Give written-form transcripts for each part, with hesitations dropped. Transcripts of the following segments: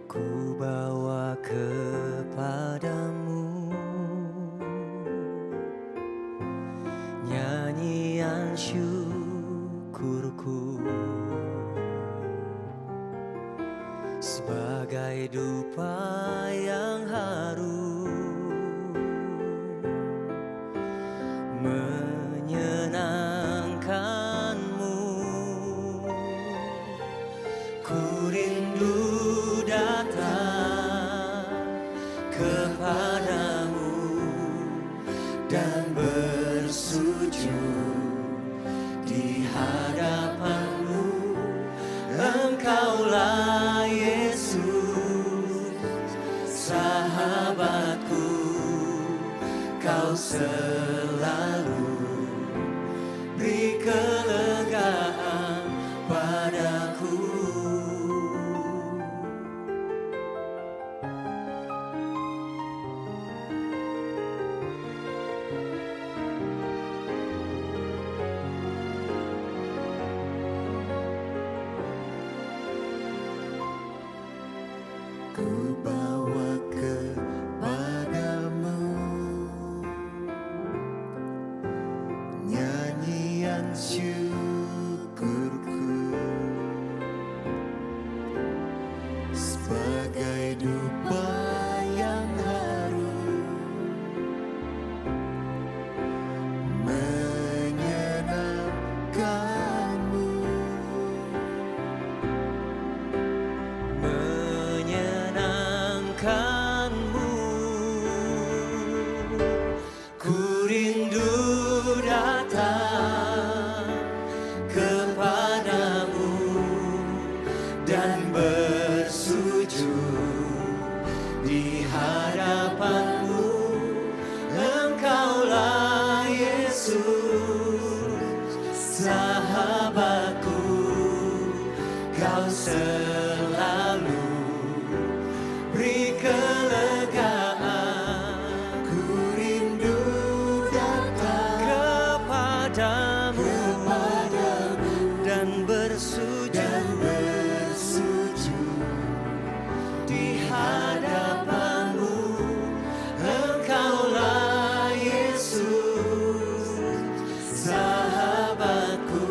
Ku bawa kepadamu nyanyian syukurku sebagai dupa yang harum menyenangkanmu. Ku rindu datang kepadamu dan bersujud di hadapanmu. Engkaulah Yesus, sahabatku, kau selalu beri kelegaan padaku. Ku bawa kepadamu nyanyian syukurku sebagai dupa yang harum menyenangkanmu. Ku rindu datang kepadamu dan bersujud di hadapanmu. Engkaulah Yesus, sahabatku, kau selalu beri kelegaan. Ku rindu datang kepadamu dan bersujud di hadapanmu. Engkaulah Yesus, sahabatku,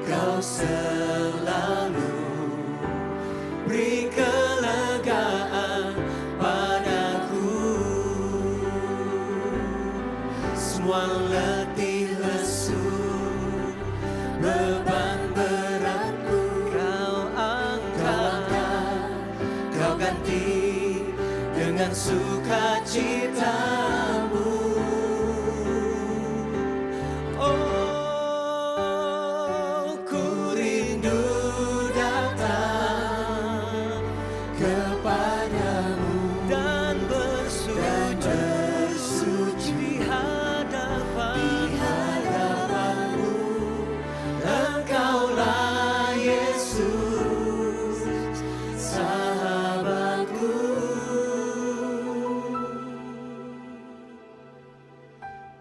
kau selalu beri kelegaan padaku. Semua letih lesu, beban beratku kau angkat, kau ganti dengan sukacitamu. Oh, ku rindu datang kepadamu dan bersujud di hadapanmu. Engkaulah Yesus, sahabatku,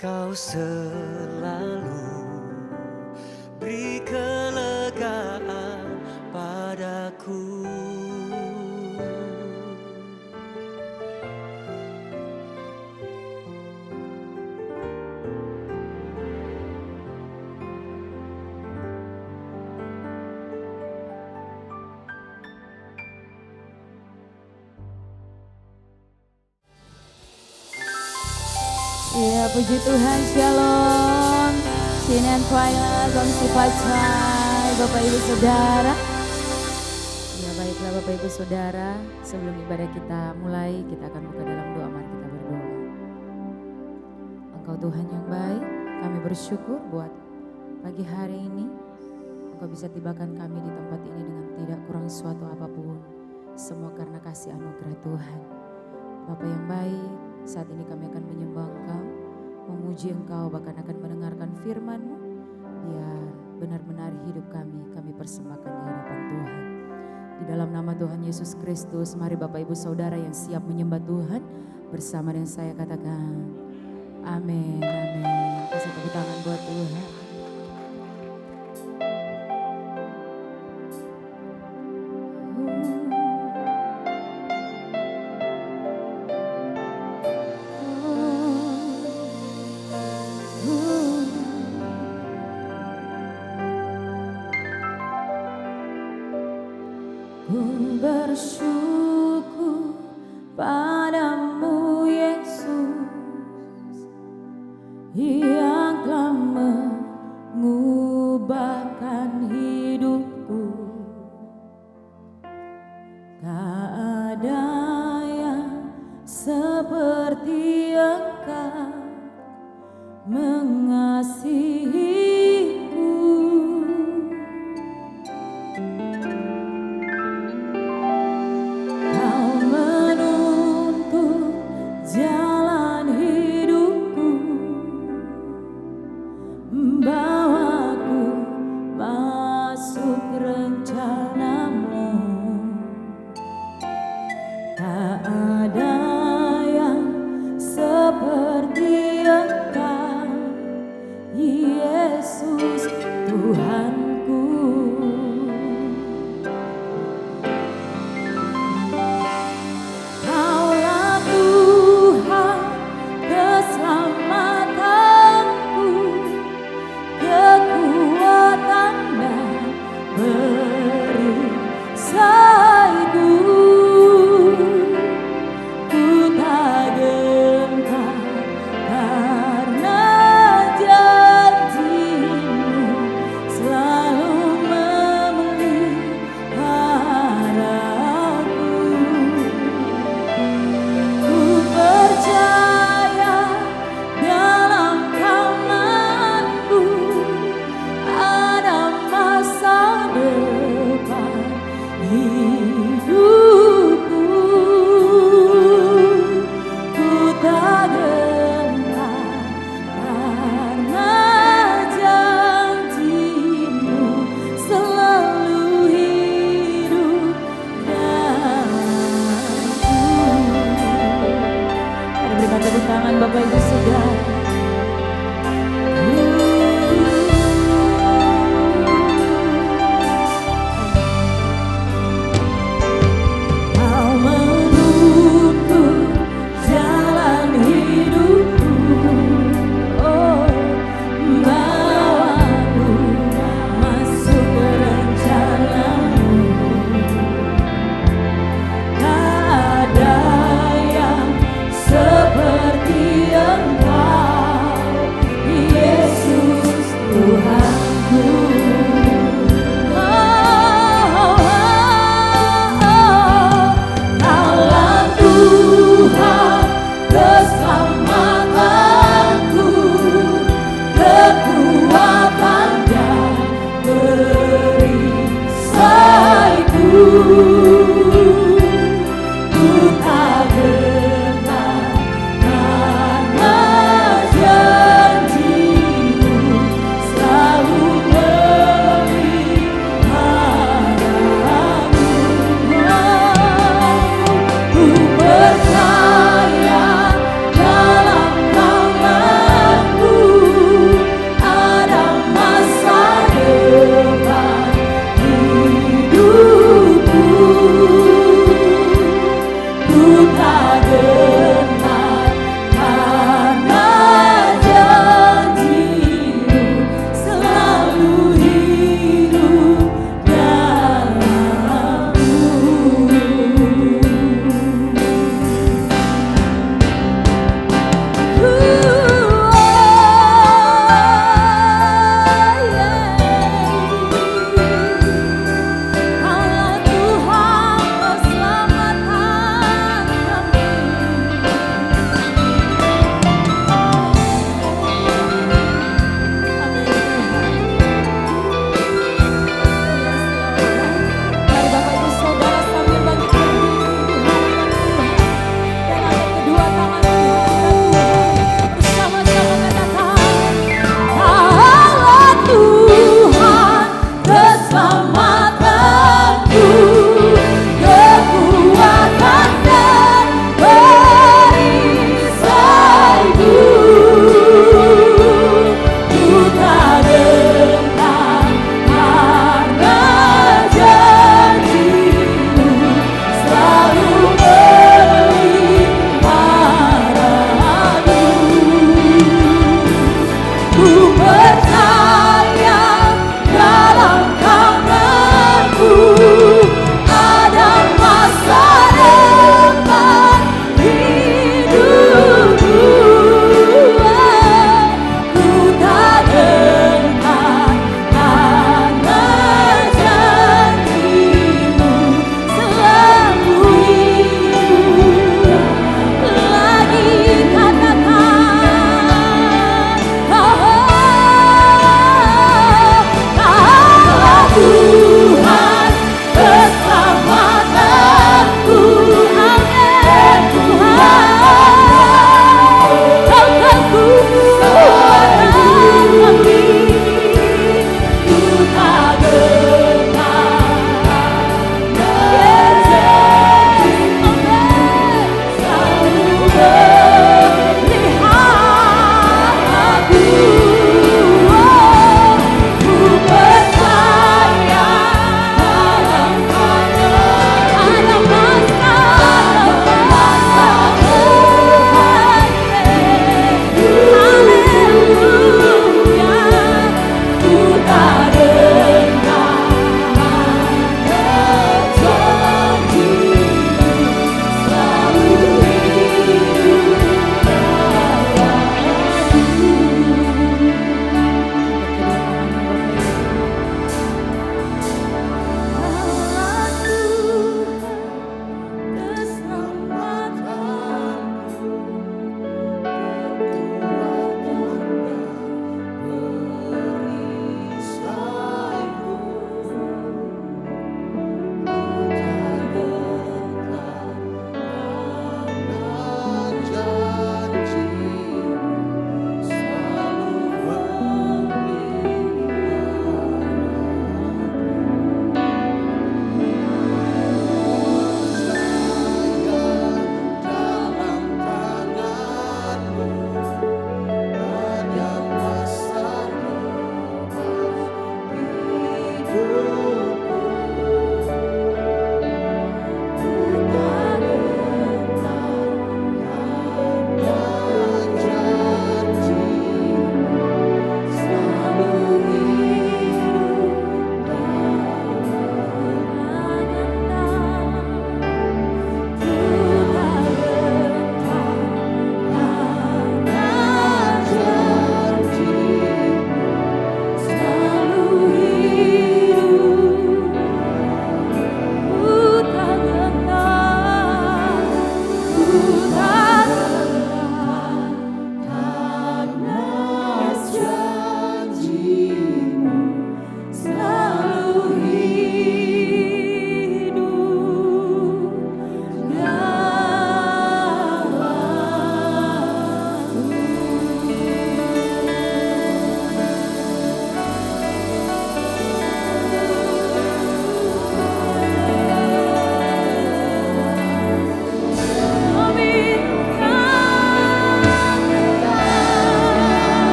kau selalu beri kelegaan padaku. Ya, puji Tuhan, shalom. Sinan Twaila, Gongsi Pacai, Bapak Ibu Saudara. Ya, baiklah Bapak Ibu Saudara, sebelum ibadah kita mulai, kita akan buka dalam doa, mari kita berdoa. Engkau Tuhan yang baik, kami bersyukur buat pagi hari ini. Engkau bisa tibakan kami di tempat ini dengan tidak kurang suatu apapun. Semua karena kasih anugerah Tuhan. Bapak yang baik, saat ini kami akan menyembah Engkau, memuji Engkau, bahkan akan mendengarkan firman-Mu. Biar benar-benar hidup kami persembahkan di hadapan Tuhan. Di dalam nama Tuhan Yesus Kristus, mari Bapak Ibu Saudara yang siap menyembah Tuhan, bersama dengan saya katakan, amin, amin. Kasih tepuk tangan buat Tuhan. Ku bersyukur padamu Yesus yang telah mengubahkan hidupku. Tak ada yang seperti Engkau mengasihiku. Kau menuntun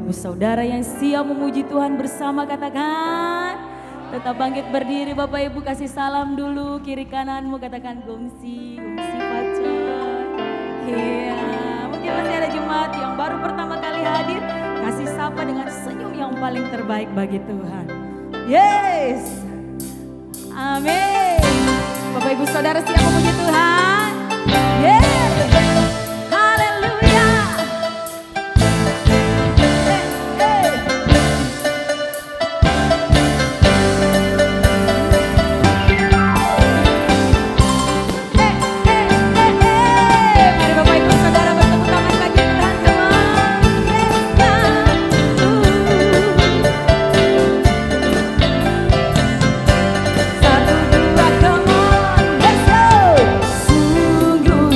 Ibu saudara yang siap memuji Tuhan bersama katakan. Tetap bangkit berdiri Bapak Ibu, kasih salam dulu kiri kananmu, katakan gongsi, gongsi pacar. Iya, mungkin masih ada jemaat yang baru pertama kali hadir, kasih sapa dengan senyum yang paling terbaik bagi Tuhan. Yes, amin. Bapak Ibu saudara siap memuji Tuhan. Yes, haleluya. Sungguh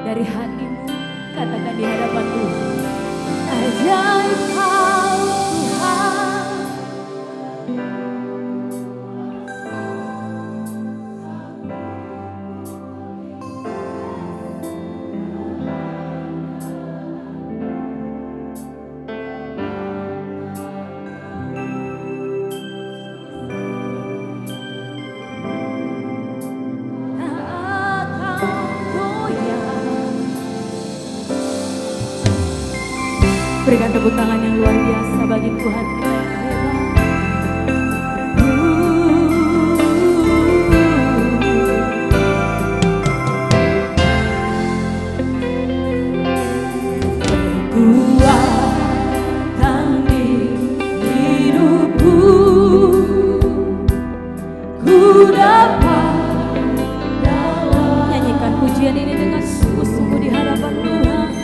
dari hatimu, katakan di hadapan Tuhan. Ajaib Kau Tuhan. Berikan tepuk tangan yang luar biasa bagi Tuhan kita yang hebat. Kekuatan di hidupku, ku dapat nyanyikan pujian ini dengan sungguh-sungguh di hadapan Tuhan.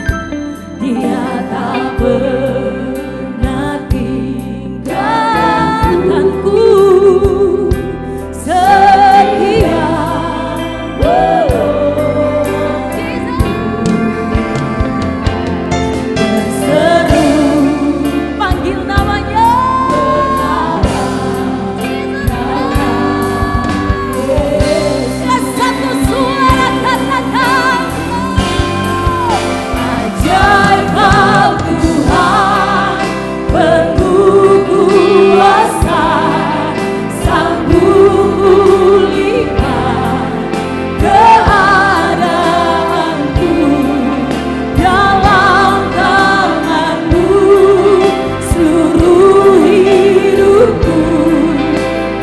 Dia tak pernah tinggalkanku, setia. Berseru panggil namanya, satu suara katakan, ajaib Kau Tuhan, penuh kuasa, sanggup pulihkan keadaanku, dalam tangan-Mu seluruh hidupku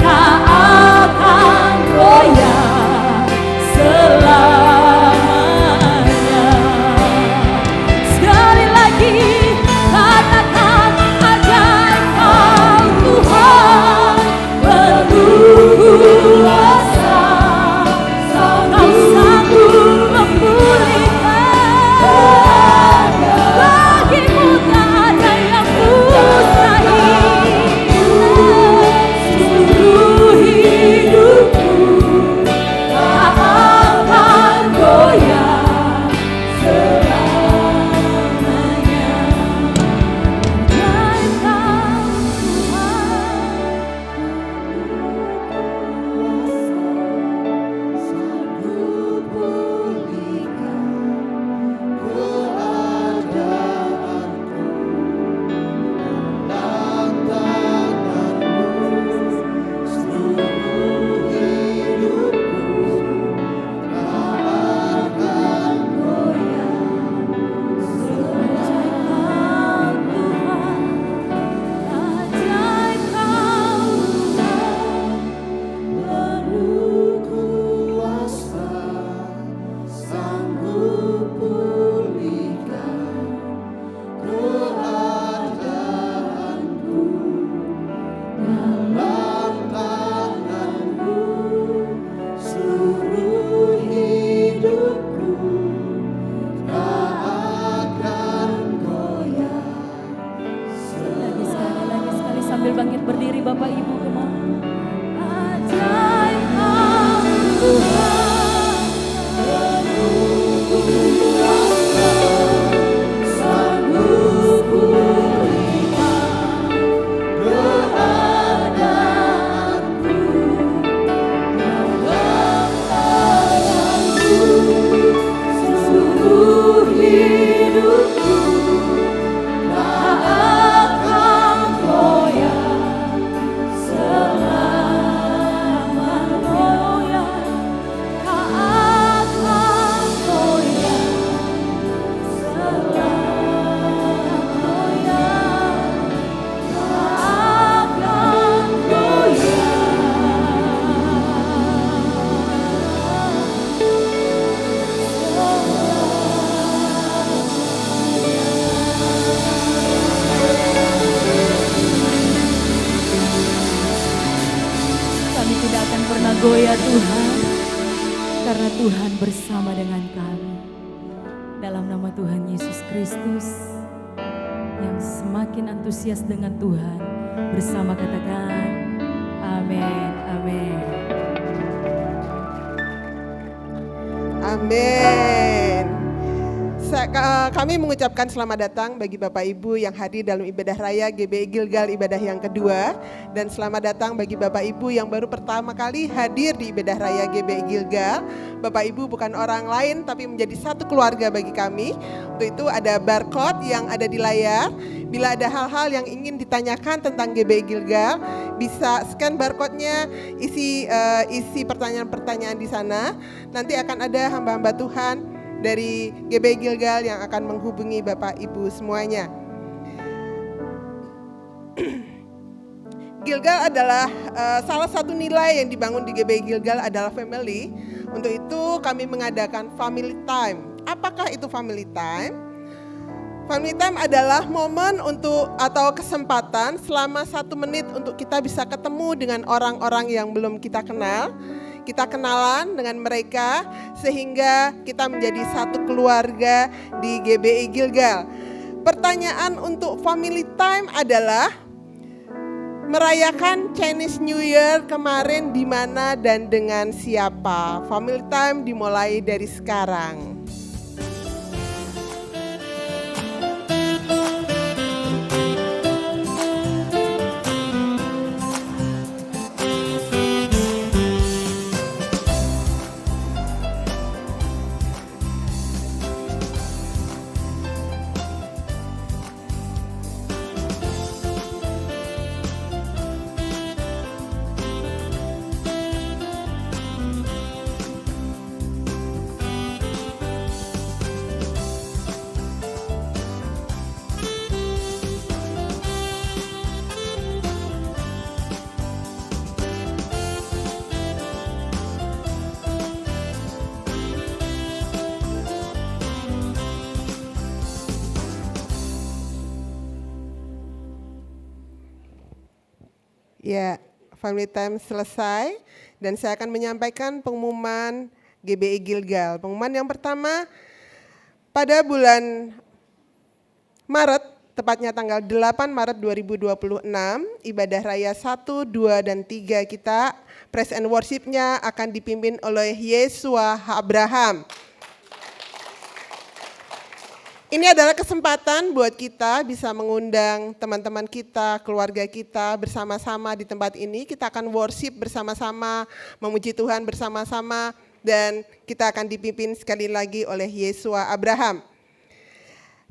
tak akan goyah selamanya. Sekali lagi katakan, ajaib Kau Tuhan, penuh kuasa, Kau sanggup memulihkan. Bagimu tak ada yang mustahil. Seluruh hidupku tak akan goyah selamanya. Ajaib Kau sekali sambil bangkit berdiri Bapak Ibu kemana? Ajaib Kau Tuhan, penuh kuasa, sanggup pulihkan keadaanku, dalam tangan-Mu seluruh hidupku tak akan goyah selamanya. Tak akan goyah selamanya. Tak akan goyah. Kami tidak akan pernah goyah Tuhan, karena Tuhan bersama dengan kami. Dalam nama Tuhan Yesus Kristus, yang semakin antusias dengan Tuhan, bersama katakan, amin, amin. Amin. Kami mengucapkan selamat datang bagi Bapak Ibu yang hadir dalam ibadah raya GBI Gilgal ibadah yang kedua, dan selamat datang bagi Bapak Ibu yang baru pertama kali hadir di ibadah raya GBI Gilgal. Bapak Ibu bukan orang lain tapi menjadi satu keluarga bagi kami. Untuk itu ada barcode yang ada di layar. Bila ada hal-hal yang ingin ditanyakan tentang GBI Gilgal, bisa scan barcode-nya, isi pertanyaan-pertanyaan di sana. Nanti akan ada hamba-hamba Tuhan dari GBI Gilgal yang akan menghubungi Bapak Ibu semuanya. Gilgal adalah salah satu nilai yang dibangun di GBI Gilgal adalah family. Untuk itu kami mengadakan family time. Apakah itu family time? Family time adalah momen atau kesempatan selama 1 menit untuk kita bisa ketemu dengan orang-orang yang belum kita kenal. Kita kenalan dengan mereka sehingga kita menjadi satu keluarga di GBI Gilgal. Pertanyaan untuk family time adalah merayakan Chinese New Year kemarin di mana dan dengan siapa? Family time dimulai dari sekarang. Ya, family time selesai dan saya akan menyampaikan pengumuman GBI Gilgal. Pengumuman yang pertama, pada bulan Maret, tepatnya tanggal 8 Maret 2026, ibadah raya 1, 2, dan 3 kita, praise and worship-nya akan dipimpin oleh Yesua Abraham. Ini adalah kesempatan buat kita bisa mengundang teman-teman kita, keluarga kita bersama-sama di tempat ini. Kita akan worship bersama-sama, memuji Tuhan bersama-sama, dan kita akan dipimpin sekali lagi oleh Yesua Abraham.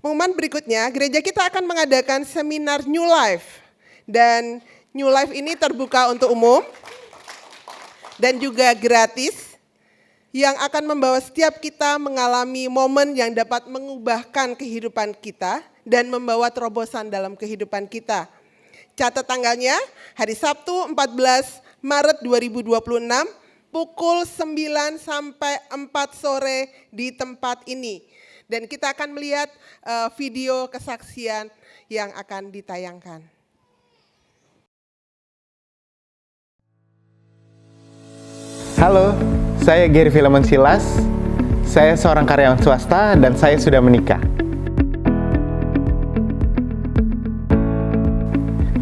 Pengumuman berikutnya, gereja kita akan mengadakan seminar New Life. Dan New Life ini terbuka untuk umum dan juga gratis, yang akan membawa setiap kita mengalami momen yang dapat mengubahkan kehidupan kita dan membawa terobosan dalam kehidupan kita. Catat tanggalnya, hari Sabtu 14 Maret 2026, pukul 9 sampai 4 sore di tempat ini. Dan kita akan melihat video kesaksian yang akan ditayangkan. Halo, saya Gary Filemon Silas. Saya seorang karyawan swasta dan saya sudah menikah.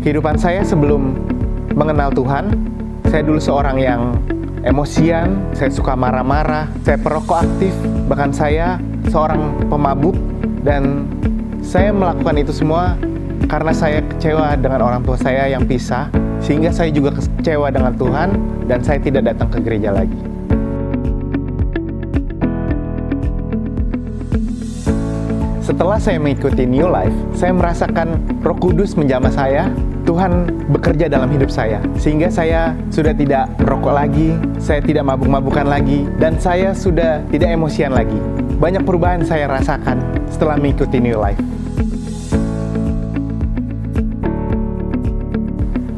Kehidupan saya sebelum mengenal Tuhan, saya dulu seorang yang emosian, saya suka marah-marah, saya perokok aktif, bahkan saya seorang pemabuk, dan saya melakukan itu semua karena saya kecewa dengan orang tua saya yang pisah, sehingga saya juga kecewa dengan Tuhan dan saya tidak datang ke gereja lagi. Setelah saya mengikuti New Life, saya merasakan Roh Kudus menjamah saya, Tuhan bekerja dalam hidup saya, sehingga saya sudah tidak rokok lagi, saya tidak mabuk-mabukan lagi, dan saya sudah tidak emosian lagi. Banyak perubahan saya rasakan setelah mengikuti New Life.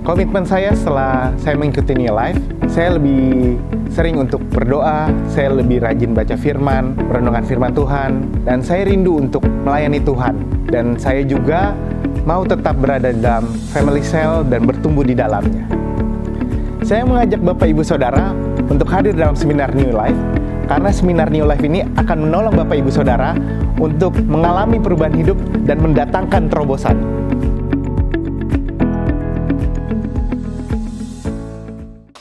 Komitmen saya setelah saya mengikuti New Life, saya lebih sering untuk berdoa, saya lebih rajin baca firman, merenungkan firman Tuhan, dan saya rindu untuk melayani Tuhan. Dan saya juga mau tetap berada dalam family cell dan bertumbuh di dalamnya. Saya mengajak Bapak Ibu Saudara untuk hadir dalam seminar New Life, karena seminar New Life ini akan menolong Bapak Ibu Saudara untuk mengalami perubahan hidup dan mendatangkan terobosan.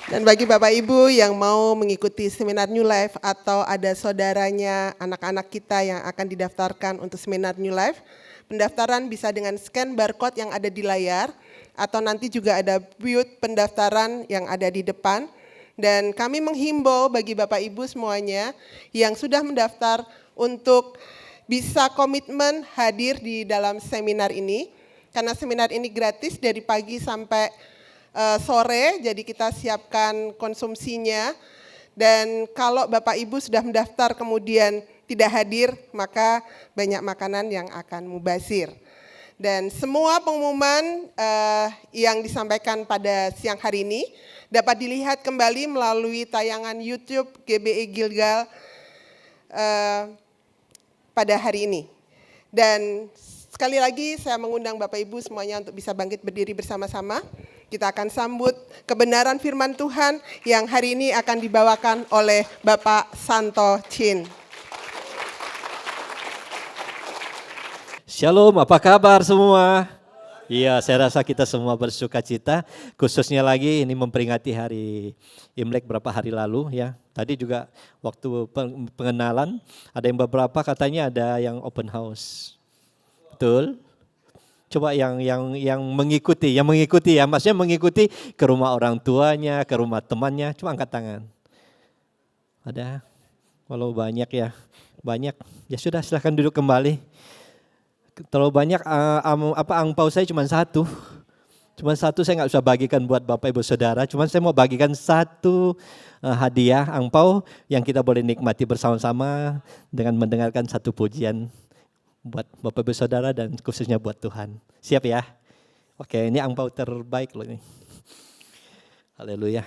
Dan Dan bagi Bapak Ibu yang mau mengikuti seminar New Life atau ada saudaranya, anak-anak kita yang akan didaftarkan untuk seminar New Life, pendaftaran bisa dengan scan barcode yang ada di layar, atau nanti juga ada booth pendaftaran yang ada di depan. Dan kami menghimbau bagi Bapak Ibu semuanya yang sudah mendaftar untuk bisa komitmen hadir di dalam seminar ini, karena seminar ini gratis dari pagi sampai sore, jadi kita siapkan konsumsinya. Dan kalau Bapak Ibu sudah mendaftar kemudian tidak hadir, maka banyak makanan yang akan mubazir. Dan semua pengumuman yang disampaikan pada siang hari ini dapat dilihat kembali melalui tayangan YouTube GBI Gilgal pada hari ini. Dan sekali lagi saya mengundang Bapak Ibu semuanya untuk bisa bangkit berdiri bersama-sama. Kita akan sambut kebenaran firman Tuhan yang hari ini akan dibawakan oleh Bapak Santo Chin. Shalom, apa kabar semua? Iya, saya rasa kita semua bersuka cita, khususnya lagi ini memperingati hari Imlek beberapa hari lalu ya. Tadi juga waktu pengenalan ada yang beberapa katanya ada yang open house. Betul? Coba yang mengikuti ya, maksudnya mengikuti ke rumah orang tuanya, ke rumah temannya, coba angkat tangan. Ada? Walau banyak ya, banyak. Ya sudah, silahkan duduk kembali. Terlalu banyak angpau saya cuma satu. Cuma satu saya nggak usah bagikan buat Bapak Ibu Saudara, cuma saya mau bagikan satu hadiah angpau yang kita boleh nikmati bersama-sama dengan mendengarkan satu pujian buat Bapak Ibu Saudara dan khususnya buat Tuhan. Siap ya? Oke, ini angpau terbaik loh ini. Haleluya.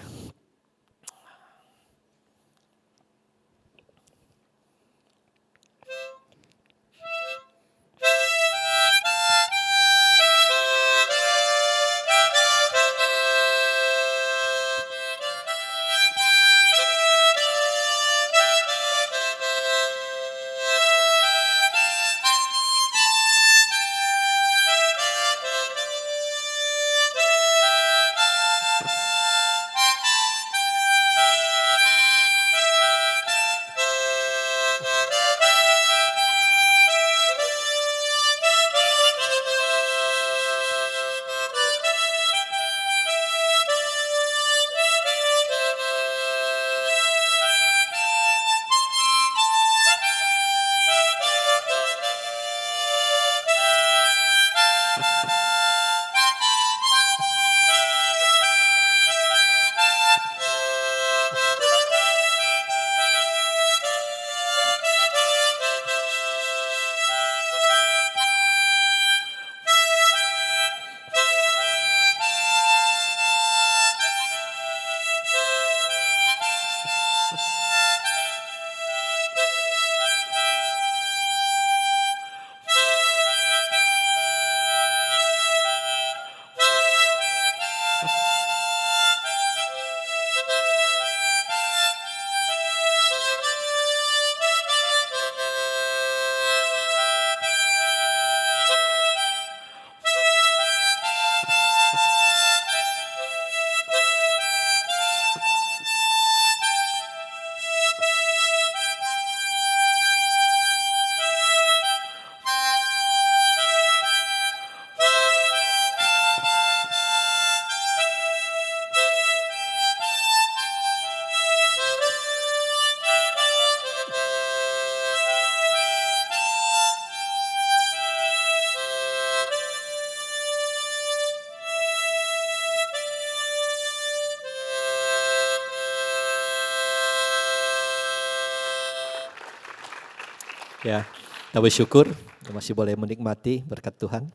Ya, kita bersyukur kita masih boleh menikmati berkat Tuhan.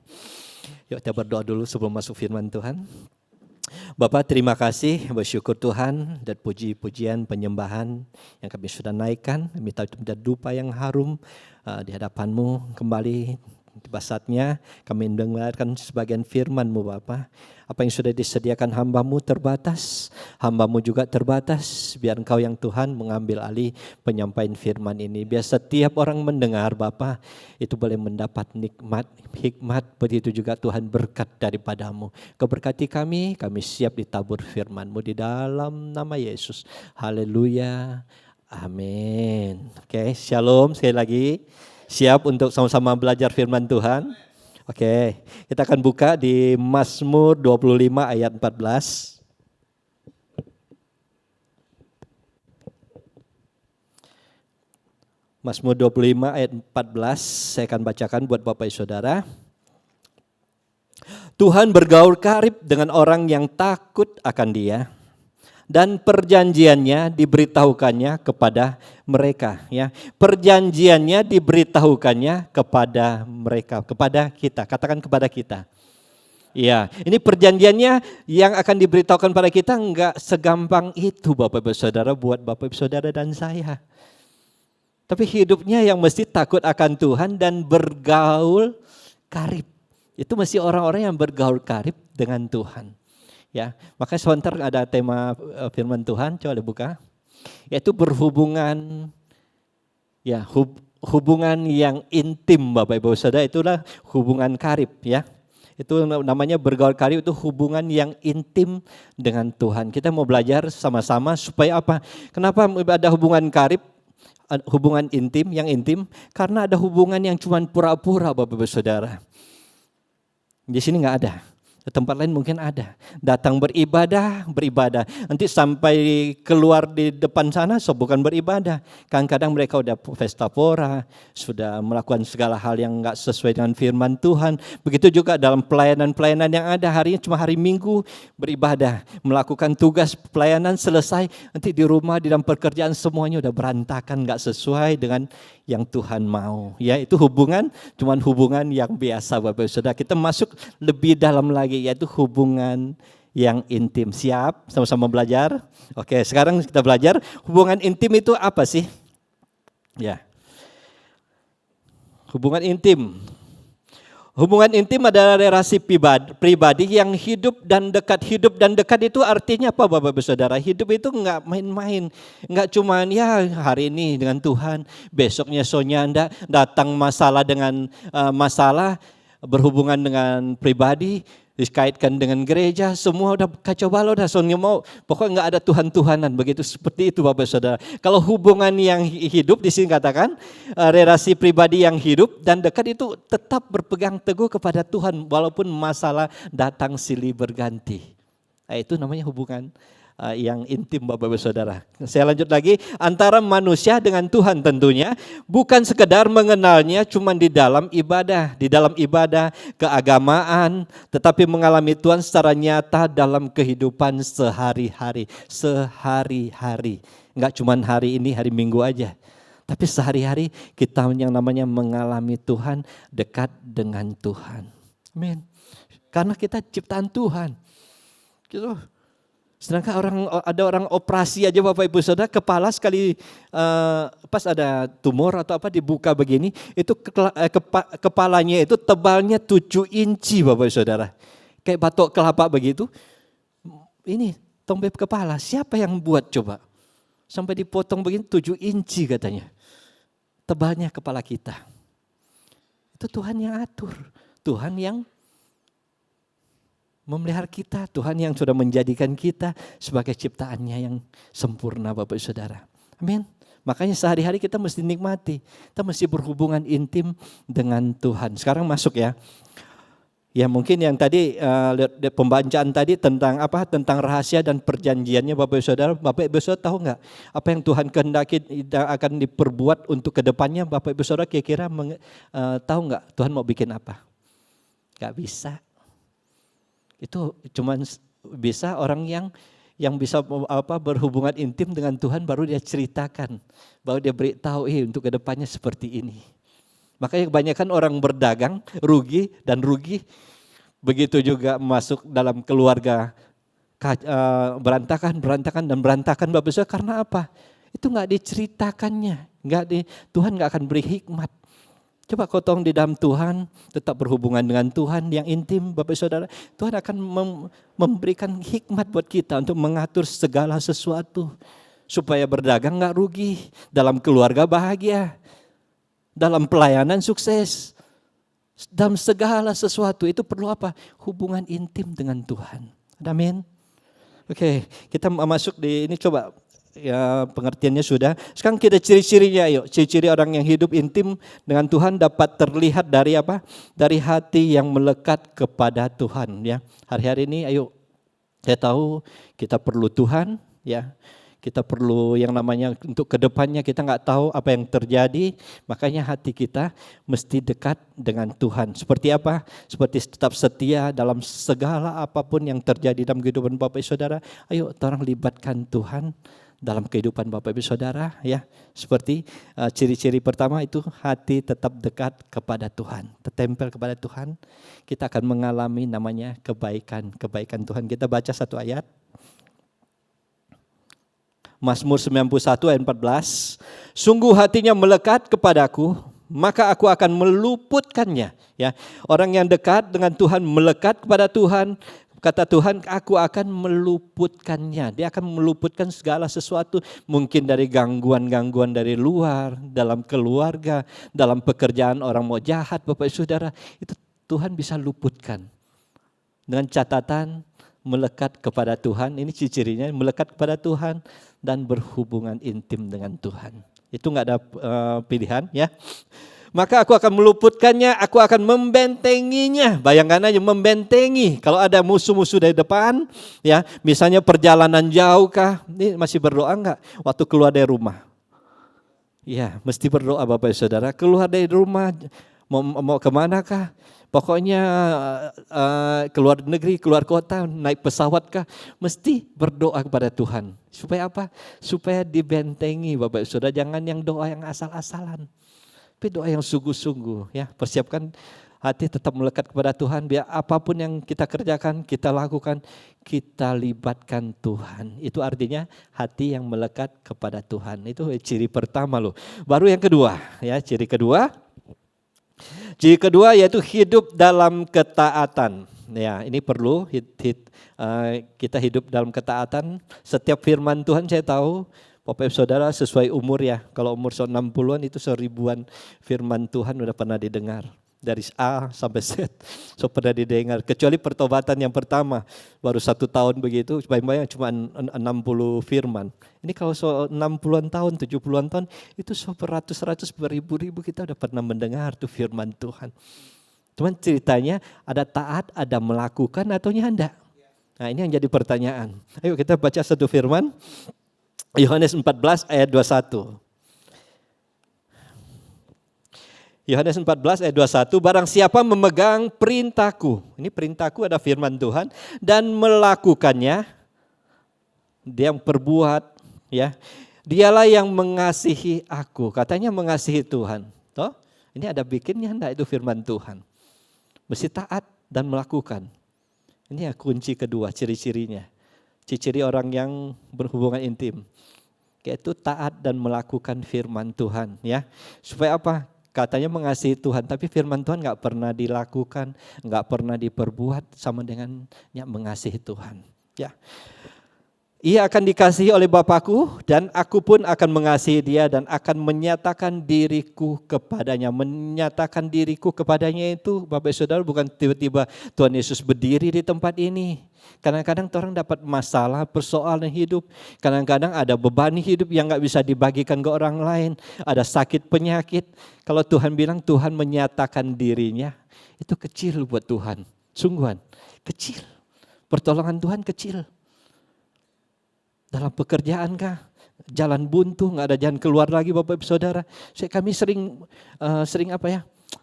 Yuk kita berdoa dulu sebelum masuk firman Tuhan. Bapak, terima kasih, bersyukur Tuhan dan puji-pujian penyembahan yang kami sudah naikkan. Kami tahu itu menjadi dupa yang harum di hadapan-Mu kembali Tiba saatnya kami mendengarkan sebagian firman-Mu Bapa. Apa yang sudah disediakan hamba-Mu terbatas, hamba-Mu juga terbatas. Biar Engkau yang Tuhan mengambil alih penyampaian firman ini. Biar setiap orang mendengar Bapa itu boleh mendapat nikmat, hikmat. Begitu juga Tuhan berkat daripada-Mu. Kau berkati kami siap ditabur firman-Mu di dalam nama Yesus. Haleluya. Amin. Oke, shalom sekali lagi. Siap untuk sama-sama belajar firman Tuhan? Oke, kita akan buka di Mazmur 25 ayat 14. Mazmur 25 ayat 14, saya akan bacakan buat Bapak Ibu Saudara. Tuhan bergaul karib dengan orang yang takut akan Dia, dan perjanjiannya diberitahukannya kepada mereka. Ya, perjanjiannya diberitahukannya kepada mereka, kepada kita. Katakan kepada kita. Ya, ini perjanjiannya yang akan diberitahukan pada kita enggak segampang itu Bapak Ibu Saudara, buat Bapak Ibu Saudara dan saya. Tapi hidupnya yang mesti takut akan Tuhan dan bergaul karib. Itu mesti orang-orang yang bergaul karib dengan Tuhan. Ya, makanya sebentar ada tema firman Tuhan, coba dibuka. Yaitu berhubungan, ya hubungan yang intim Bapak Ibu Saudara, itulah hubungan karib ya. Itu namanya bergaul karib, itu hubungan yang intim dengan Tuhan. Kita mau belajar sama-sama supaya apa? Kenapa ada hubungan karib, hubungan intim, yang intim? Karena ada hubungan yang cuma pura-pura Bapak Ibu Saudara. Di sini nggak ada. Di tempat lain mungkin ada. Datang beribadah. Nanti sampai keluar di depan sana so bukan beribadah. Kadang-kadang mereka udah pesta pora, sudah melakukan segala hal yang enggak sesuai dengan firman Tuhan. Begitu juga dalam pelayanan-pelayanan yang ada, harinya cuma hari Minggu beribadah, melakukan tugas pelayanan selesai, nanti di rumah, di dalam pekerjaan semuanya udah berantakan, enggak sesuai dengan yang Tuhan mau. Ya, itu hubungan, cuman hubungan yang biasa Bapak Ibu Saudara. Kita masuk lebih dalam lagi, yaitu hubungan yang intim. Siap? Sama-sama belajar? Oke, sekarang kita belajar hubungan intim itu apa sih? Ya. Hubungan intim. Hubungan intim adalah relasi pribadi yang hidup dan dekat. Hidup dan dekat itu artinya apa Bapak Ibu Saudara? Hidup itu enggak main-main. Enggak cuman ya hari ini dengan Tuhan, besoknya sonya enggak, datang masalah dengan masalah, berhubungan dengan pribadi, dikaitkan dengan gereja, semua udah kacau balau dah, soalnya mau pokoknya nggak ada Tuhan-Tuhanan, begitu seperti itu Bapak Saudara. Kalau hubungan yang hidup di sini katakan relasi pribadi yang hidup dan dekat itu tetap berpegang teguh kepada Tuhan walaupun masalah datang silih berganti. Nah, itu namanya hubungan yang intim Bapak Ibu Saudara. Saya lanjut lagi, antara manusia dengan Tuhan tentunya bukan sekedar mengenalnya cuma di dalam ibadah keagamaan, tetapi mengalami Tuhan secara nyata dalam kehidupan sehari-hari. Enggak cuma hari ini, hari Minggu aja. Tapi sehari-hari kita yang namanya mengalami Tuhan, dekat dengan Tuhan. Amin. Karena kita ciptaan Tuhan. Gitu. Sedangkan ada orang operasi aja Bapak Ibu Saudara, kepala sekali pas ada tumor atau apa dibuka begini, itu kepalanya itu tebalnya 7 inci Bapak Ibu Saudara. Kayak batok kelapa begitu. Ini tombek kepala, siapa yang buat coba? Sampai dipotong begini 7 inci katanya. Tebalnya kepala kita. Itu Tuhan yang atur, Tuhan yang memelihara kita, Tuhan yang sudah menjadikan kita sebagai ciptaannya yang sempurna Bapak Saudara. Amin. Makanya sehari-hari kita mesti nikmati, kita mesti berhubungan intim dengan Tuhan. Sekarang masuk ya. Ya mungkin yang tadi pembacaan tadi tentang apa? Tentang rahasia dan perjanjiannya Bapak Saudara. Bapak Ibu Saudara tahu enggak apa yang Tuhan kehendaki akan diperbuat untuk kedepannya? Bapak Ibu Saudara kira-kira tahu enggak Tuhan mau bikin apa? Enggak bisa. Itu cuma bisa orang yang bisa berhubungan intim dengan Tuhan, baru dia ceritakan, baru dia beritahu untuk kedepannya seperti ini. Makanya kebanyakan orang berdagang rugi, begitu juga masuk dalam keluarga berantakan Bapak Saudara. Karena apa? Itu nggak diceritakannya, Tuhan nggak akan beri hikmat. Coba kau tolong di dalam Tuhan, tetap berhubungan dengan Tuhan yang intim, Bapak Saudara. Tuhan akan memberikan hikmat buat kita untuk mengatur segala sesuatu. Supaya berdagang gak rugi, dalam keluarga bahagia, dalam pelayanan sukses. Dalam segala sesuatu itu perlu apa? Hubungan intim dengan Tuhan. Amin. Oke, kita masuk di ini coba. Ya, pengertiannya sudah. Sekarang kita ciri-cirinya, yuk. Ciri-ciri orang yang hidup intim dengan Tuhan dapat terlihat dari apa? Dari hati yang melekat kepada Tuhan. Ya, hari-hari ini, ayo. Saya tahu kita perlu Tuhan, ya. Kita perlu yang namanya untuk kedepannya kita nggak tahu apa yang terjadi, makanya hati kita mesti dekat dengan Tuhan. Seperti apa? Seperti tetap setia dalam segala apapun yang terjadi dalam kehidupan Bapak Ibu Saudara. Ayo, orang libatkan Tuhan dalam kehidupan Bapak Ibu Saudara, ya. Seperti ciri-ciri pertama itu hati tetap dekat kepada Tuhan, tertempel kepada Tuhan. Kita akan mengalami namanya kebaikan Tuhan. Kita baca satu ayat. Mazmur 91 ayat 14. Sungguh hatinya melekat kepadaku, maka aku akan meluputkannya. Ya, orang yang dekat dengan Tuhan, melekat kepada Tuhan, kata Tuhan, aku akan meluputkannya. Dia akan meluputkan segala sesuatu, mungkin dari gangguan-gangguan dari luar, dalam keluarga, dalam pekerjaan orang mau jahat, Bapak Saudara, itu Tuhan bisa luputkan. Dengan catatan melekat kepada Tuhan, ini ciri-cirinya, melekat kepada Tuhan dan berhubungan intim dengan Tuhan. Itu enggak ada pilihan, ya. Maka aku akan meluputkannya, aku akan membentenginya. Bayangkan aja membentengi. Kalau ada musuh-musuh dari depan, ya, misalnya perjalanan jauh kah, ini masih berdoa enggak waktu keluar dari rumah? Ya, mesti berdoa Bapak Saudara. Keluar dari rumah, mau kemana kah? Pokoknya keluar negeri, keluar kota, naik pesawat kah, mesti berdoa kepada Tuhan. Supaya apa? Supaya dibentengi Bapak Saudara, jangan yang doa yang asal-asalan. Tapi doa yang sungguh-sungguh, ya. Persiapkan hati tetap melekat kepada Tuhan, biar apapun yang kita kerjakan, kita lakukan, kita libatkan Tuhan. Itu artinya hati yang melekat kepada Tuhan. Itu ciri pertama loh. Baru yang kedua, ya, ciri kedua. Ciri kedua yaitu hidup dalam ketaatan. Ya, ini perlu kita hidup dalam ketaatan. Setiap firman Tuhan saya tahu, Bapak Ibu Saudara sesuai umur ya. Kalau umur 60-an itu 1000-an firman Tuhan udah pernah didengar. Dari A sampai Z, so pernah didengar. Kecuali pertobatan yang pertama, baru 1 tahun begitu, banyak cuma 60 firman. Ini kalau so 60-an tahun, 70-an tahun, itu so beratus-ratus, beribu-ribu kita udah pernah mendengar tuh firman Tuhan. Cuman ceritanya ada taat, ada melakukan atau enggak. Nah ini yang jadi pertanyaan. Ayo kita baca satu firman, Yohanes 14 ayat 21. Yohanes 14 ayat 21, barang siapa memegang perintahku, ini perintahku ada firman Tuhan, dan melakukannya, dia yang perbuat, ya, dialah yang mengasihi aku, katanya mengasihi Tuhan. Toh, ini ada bikinnya enggak itu firman Tuhan. Mesti taat dan melakukan. Ini ya kunci kedua, ciri-cirinya. Ciri-ciri orang yang berhubungan intim, yaitu taat dan melakukan firman Tuhan, ya. Supaya apa? Katanya mengasihi Tuhan, tapi firman Tuhan nggak pernah dilakukan, nggak pernah diperbuat, sama dengan mengasihi Tuhan. Ya, ia akan dikasihi oleh Bapakku dan aku pun akan mengasihi dia dan akan menyatakan diriku kepadanya. Menyatakan diriku kepadanya itu Bapak Saudara bukan tiba-tiba Tuhan Yesus berdiri di tempat ini. Kadang-kadang orang dapat masalah, persoalan hidup. Kadang-kadang ada beban hidup yang gak bisa dibagikan ke orang lain. Ada sakit penyakit. Kalau Tuhan bilang Tuhan menyatakan dirinya, itu kecil buat Tuhan. Sungguhan, kecil. Pertolongan Tuhan kecil. Dalam pekerjaan kah? Jalan buntu, gak ada jalan keluar lagi Bapak Ibu Saudara. Kami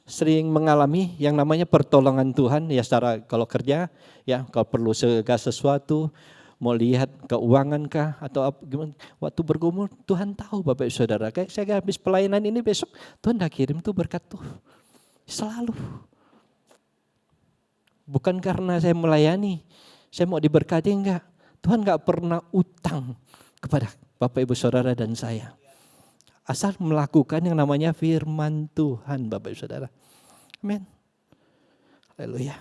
sering mengalami yang namanya pertolongan Tuhan ya secara kalau kerja ya kalau perlu segala sesuatu mau lihat keuangan kah atau apa, gimana waktu bergumul Tuhan tahu Bapak Ibu Saudara kayak saya habis pelayanan ini besok Tuhan dah kirim tuh berkat tuh selalu bukan karena saya melayani saya mau diberkati enggak Tuhan enggak pernah utang kepada Bapak Ibu Saudara dan saya Asal melakukan yang namanya firman Tuhan, Bapak Ibu Saudara. Amin. Haleluya.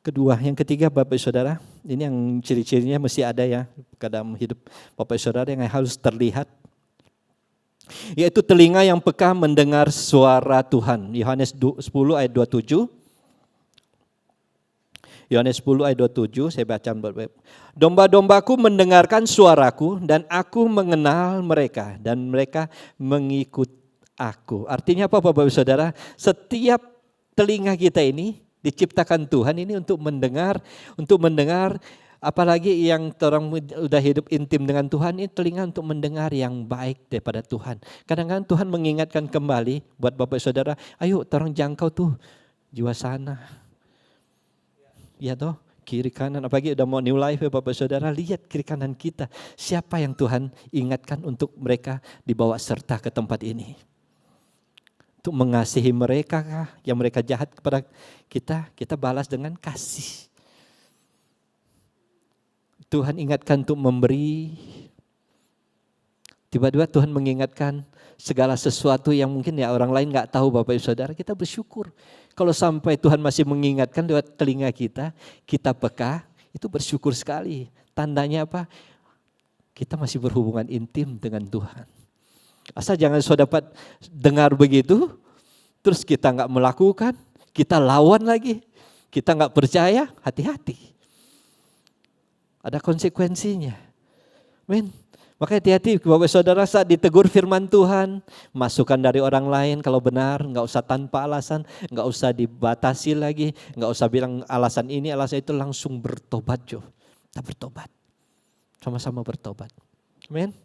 Kedua, yang ketiga Bapak Ibu Saudara, ini yang ciri-cirinya mesti ada ya dalam hidup Bapak Ibu Saudara yang harus terlihat. Yaitu telinga yang peka mendengar suara Tuhan. Yohanes 10 ayat 27. Yohanes 10 ayat 27, saya baca. Domba-dombaku mendengarkan suaraku dan aku mengenal mereka dan mereka mengikut aku. Artinya apa Bapak Ibu Saudara? Setiap telinga kita ini diciptakan Tuhan ini untuk mendengar apalagi yang orang udah hidup intim dengan Tuhan ini telinga untuk mendengar yang baik daripada Tuhan. Kadang-kadang Tuhan mengingatkan kembali buat Bapak Ibu Saudara, ayo orang jangkau tuh jiwa sana. Ya toh, kiri kanan, apalagi udah mau new life ya Bapak Saudara, lihat kiri kanan kita. Siapa yang Tuhan ingatkan untuk mereka dibawa serta ke tempat ini. Untuk mengasihi mereka kah, yang mereka jahat kepada kita balas dengan kasih. Tuhan ingatkan untuk memberi. Tiba-tiba Tuhan mengingatkan segala sesuatu yang mungkin ya orang lain gak tahu Bapak Ibu Saudara, kita bersyukur. Kalau sampai Tuhan masih mengingatkan lewat telinga kita peka, itu bersyukur sekali. Tandanya apa? Kita masih berhubungan intim dengan Tuhan. Asal jangan saudara dapat dengar begitu, terus kita gak melakukan, kita lawan lagi, kita gak percaya, hati-hati. Ada konsekuensinya. Amin. Maka hati-hati Bapak Saudara saat ditegur firman Tuhan, masukan dari orang lain kalau benar, enggak usah tanpa alasan, enggak usah dibatasi lagi, enggak usah bilang alasan ini, alasan itu, langsung bertobat Jo. Kita bertobat. Sama-sama bertobat. Amin.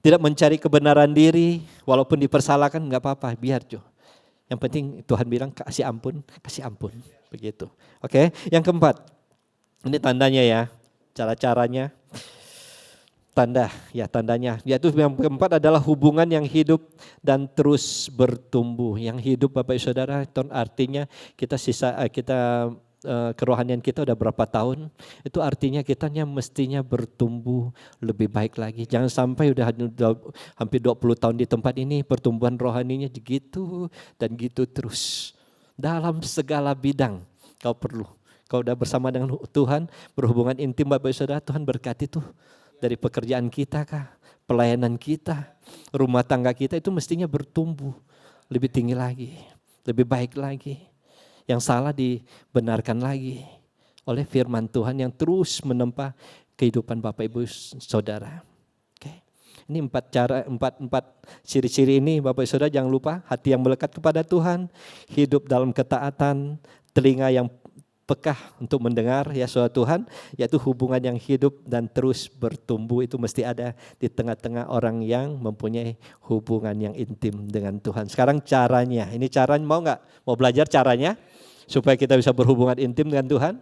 Tidak mencari kebenaran diri, walaupun dipersalahkan enggak apa-apa, biar Jo. Yang penting Tuhan bilang kasih ampun. Begitu. Oke, yang keempat. Ini tandanya ya, cara-caranya. Tandanya. Yaitu yang keempat adalah hubungan yang hidup dan terus bertumbuh. Yang hidup Bapak Ibu Saudara, artinya kita kerohanian kita udah berapa tahun, itu artinya kitanya mestinya bertumbuh lebih baik lagi. Jangan sampai udah hampir 20 tahun di tempat ini, pertumbuhan rohaninya gitu dan gitu terus. Dalam segala bidang kau perlu. Kau udah bersama dengan Tuhan, berhubungan intim Bapak Ibu Saudara, Tuhan berkati tuh. Dari pekerjaan kita kah, pelayanan kita, rumah tangga kita itu mestinya bertumbuh lebih tinggi lagi, lebih baik lagi. Yang salah dibenarkan lagi oleh firman Tuhan yang terus menempa kehidupan Bapak Ibu Saudara. Oke. Ini empat ciri-ciri ini Bapak Ibu Saudara, jangan lupa hati yang melekat kepada Tuhan, hidup dalam ketaatan, telinga yang peka untuk mendengar ya suara Tuhan, yaitu hubungan yang hidup dan terus bertumbuh itu mesti ada di tengah-tengah orang yang mempunyai hubungan yang intim dengan Tuhan. Sekarang caranya, ini caranya mau belajar caranya supaya kita bisa berhubungan intim dengan Tuhan?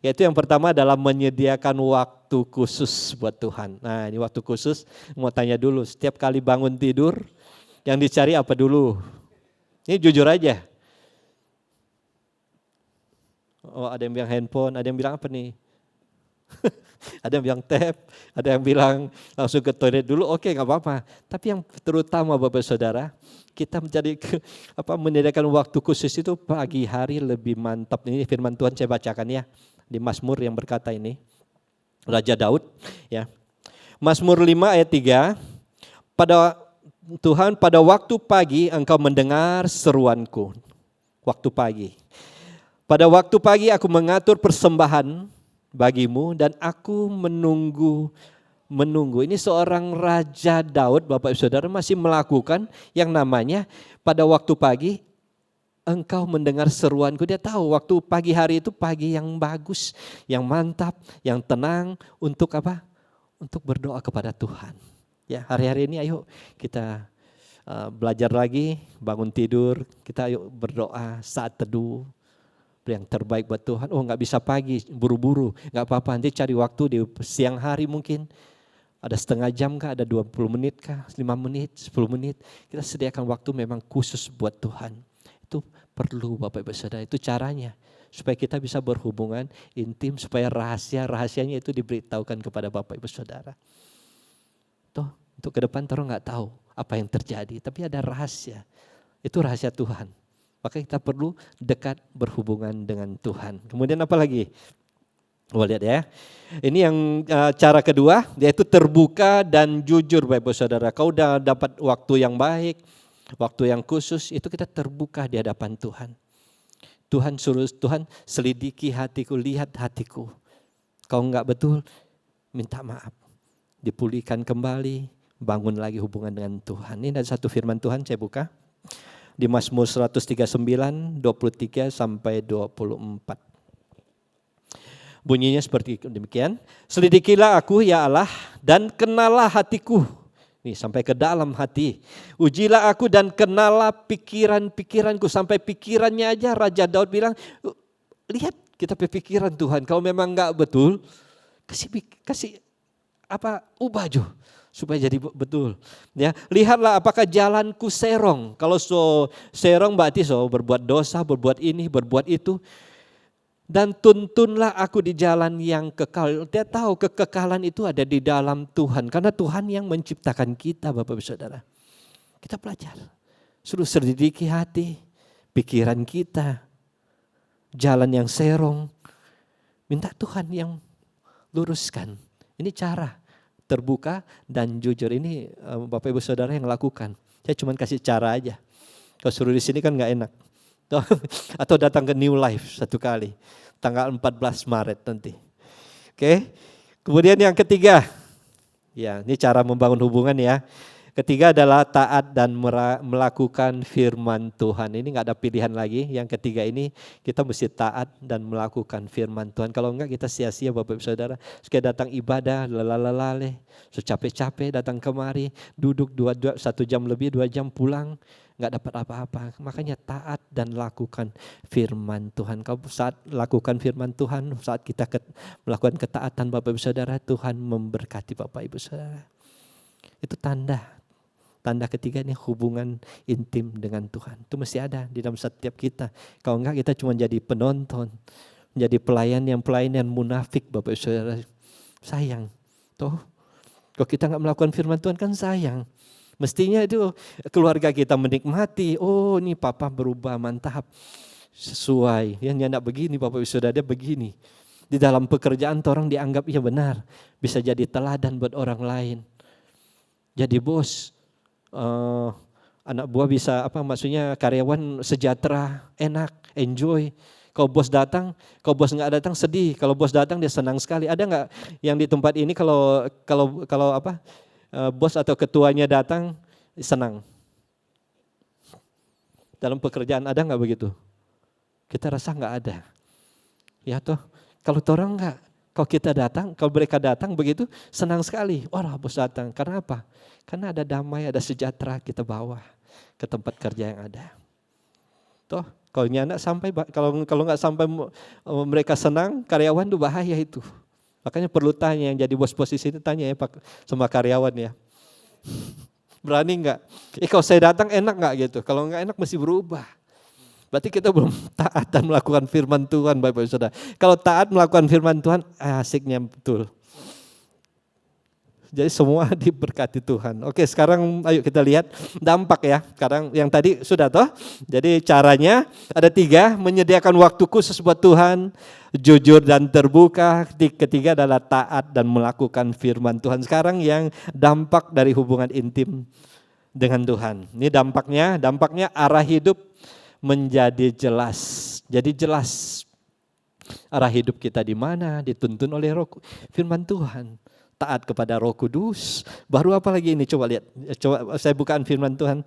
Yaitu yang pertama adalah menyediakan waktu khusus buat Tuhan. Nah ini waktu khusus, mau tanya dulu, setiap kali bangun tidur yang dicari apa dulu? Ini jujur aja. Oh ada yang bilang handphone, ada yang bilang apa nih? Ada yang bilang tab, ada yang bilang langsung ke toilet dulu, oke gak apa-apa. Tapi yang terutama Bapak Saudara, kita menyediakan waktu khusus itu pagi hari lebih mantap. Ini firman Tuhan saya bacakan ya, di Mazmur yang berkata ini, Raja Daud ya. Mazmur 5 ayat 3, Tuhan pada waktu pagi engkau mendengar seruanku, waktu pagi. Pada waktu pagi aku mengatur persembahan bagimu dan aku menunggu. Ini seorang Raja Daud Bapak Ibu Saudara masih melakukan yang namanya pada waktu pagi engkau mendengar seruanku. Dia tahu waktu pagi hari itu pagi yang bagus, yang mantap, yang tenang untuk apa? Untuk berdoa kepada Tuhan. Ya hari-hari ini ayo kita belajar lagi, bangun tidur, kita ayo berdoa saat teduh. Yang terbaik buat Tuhan. Oh gak bisa pagi, buru-buru, gak apa-apa, nanti cari waktu di siang hari mungkin. Ada setengah jam kah, ada 20 menit kah, 5 menit, 10 menit. Kita sediakan waktu memang khusus buat Tuhan. Itu perlu Bapak Ibu Saudara, itu caranya. Supaya kita bisa berhubungan intim, supaya rahasianya itu diberitahukan kepada Bapak Ibu Saudara. Tuh, untuk ke depan orang gak tahu. apa yang terjadi, tapi ada rahasia. Itu rahasia Tuhan. Maka kita perlu dekat berhubungan dengan Tuhan. Kemudian apa lagi? Lihat ya. Ini yang cara kedua, yaitu terbuka dan jujur Bapak Saudara. Kau udah dapat waktu yang baik, waktu yang khusus, itu kita terbuka di hadapan Tuhan. Tuhan suruh, Tuhan selidiki hatiku, lihat hatiku. Kau enggak betul, minta maaf. Dipulihkan kembali, bangun lagi hubungan dengan Tuhan. Ini ada satu firman Tuhan, saya buka. Di Mazmur 139, 23 sampai 24. Bunyinya seperti demikian. Selidikilah aku ya Allah dan kenalah hatiku. Nih sampai ke dalam hati. Ujilah aku dan kenalah pikiran-pikiranku. Sampai pikirannya aja Raja Daud bilang, lihat kita pikiran Tuhan. Kalau memang enggak betul, kasih ubah aja supaya jadi betul. Ya, lihatlah apakah jalanku serong. Kalau serong berarti berbuat dosa, berbuat ini, berbuat itu. Dan tuntunlah aku di jalan yang kekal. Dia tahu kekekalan itu ada di dalam Tuhan. Karena Tuhan yang menciptakan kita Bapak Ibu Saudara. Kita belajar. Suruh selidiki hati, pikiran kita. Jalan yang serong. Minta Tuhan yang luruskan. Ini cara terbuka dan jujur. Ini Bapak Ibu Saudara yang lakukan. Saya cuma kasih cara aja. Kalau suruh di sini kan gak enak. Atau datang ke New Life satu kali. Tanggal 14 Maret nanti. Oke. Kemudian yang ketiga. Ya, ini cara membangun hubungan ya. Ketiga adalah taat dan melakukan firman Tuhan. Ini gak ada pilihan lagi. Yang ketiga ini kita mesti taat dan melakukan firman Tuhan. Kalau enggak kita sia-sia Bapak Ibu Saudara. Sekali datang ibadah, lelah-lelah, capek-capek datang kemari. Duduk 1 jam lebih, 2 jam pulang. Gak dapat apa-apa. Makanya taat dan lakukan firman Tuhan. Kalau saat lakukan firman Tuhan, saat kita melakukan ketaatan Bapak Ibu Saudara, Tuhan memberkati Bapak Ibu Saudara. Itu tanda. Tanda ketiga ini hubungan intim dengan Tuhan. Itu mesti ada di dalam setiap kita. Kalau enggak kita cuma jadi penonton. Menjadi pelayan yang munafik Bapak Ibu Saudara. Sayang. Toh, kalau kita enggak melakukan firman Tuhan kan sayang. Mestinya itu keluarga kita menikmati. Oh ini papa berubah mantap. Sesuai. Yang enggak begini Bapak Ibu Saudara, dia begini. Di dalam pekerjaan orang dianggap iya benar. Bisa jadi teladan buat orang lain. Jadi bos. Anak buah bisa maksudnya karyawan sejahtera, enak, enjoy. Kalau bos datang, kalau bos nggak datang sedih. Kalau bos datang dia senang sekali. Ada nggak yang di tempat ini kalau bos atau ketuanya datang senang? Dalam pekerjaan ada nggak begitu? Kita rasa nggak ada. Ya toh, kalau orang nggak. Kalau kita datang, kalau mereka datang begitu senang sekali. Wah bos datang. Karena apa? Karena ada damai, ada sejahtera kita bawa ke tempat kerja yang ada. Toh, kalau nyanak sampai, kalau nggak sampai mereka senang, karyawan itu bahaya itu. Makanya perlu tanya yang jadi bos posisi itu tanya ya Pak sama karyawan ya. Berani nggak? Kalau saya datang enak nggak gitu? Kalau nggak enak mesti berubah. Berarti kita belum taat dan melakukan firman Tuhan Bapak Ibu Saudara. Kalau taat melakukan firman Tuhan, asiknya betul. Jadi semua diberkati Tuhan. Oke sekarang ayo kita lihat dampak ya. Sekarang yang tadi sudah toh. Jadi caranya ada 3, menyediakan waktu khusus buat Tuhan, jujur dan terbuka. Ketiga adalah taat dan melakukan firman Tuhan. Sekarang yang dampak dari hubungan intim dengan Tuhan. Ini dampaknya arah hidup menjadi jelas. Jadi jelas arah hidup kita di mana, dituntun oleh firman Tuhan. Taat kepada Roh Kudus. Baru apa lagi ini? Coba lihat. Coba saya bukaan firman Tuhan.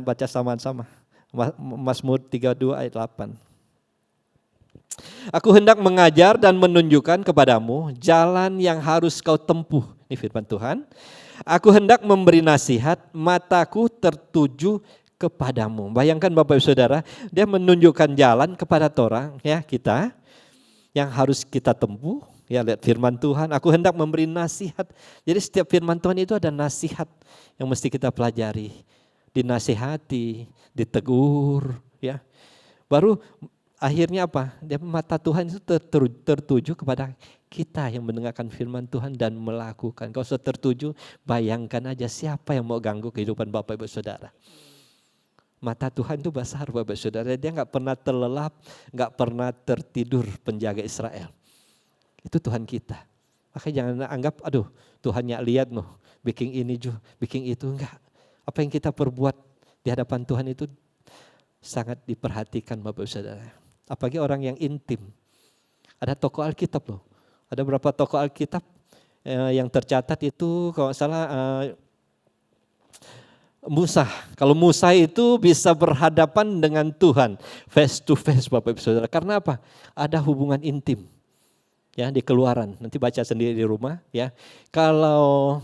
Baca sama-sama. Mazmur 32 ayat 8. Aku hendak mengajar dan menunjukkan kepadamu jalan yang harus kau tempuh. Ini firman Tuhan. Aku hendak memberi nasihat, mataku tertuju kepadamu. Bayangkan Bapak Ibu Saudara, dia menunjukkan jalan kepada orang ya kita yang harus kita tempuh. Ya lihat firman Tuhan, aku hendak memberi nasihat. Jadi setiap firman Tuhan itu ada nasihat yang mesti kita pelajari. Dinasihati, ditegur ya. Baru akhirnya apa? Dia mata Tuhan itu tertuju kepada kita yang mendengarkan firman Tuhan dan melakukan. Kalau sudah tertuju, bayangkan aja siapa yang mau ganggu kehidupan Bapak Ibu Saudara. Mata Tuhan itu besar Bapak Ibu Saudara, dia gak pernah terlelap, gak pernah tertidur penjaga Israel. Itu Tuhan kita. Makanya jangan anggap, aduh Tuhannya lihat loh, bikin ini juga, bikin itu. Enggak. Apa yang kita perbuat di hadapan Tuhan itu sangat diperhatikan Bapak Ibu Saudara. Apalagi orang yang intim. Ada tokoh Alkitab loh. Ada berapa tokoh Alkitab yang tercatat itu kalau salah Musa. Kalau Musa itu bisa berhadapan dengan Tuhan face to face Bapak Ibu Saudara. Karena apa? Ada hubungan intim. Ya, di Keluaran. Nanti baca sendiri di rumah ya. Kalau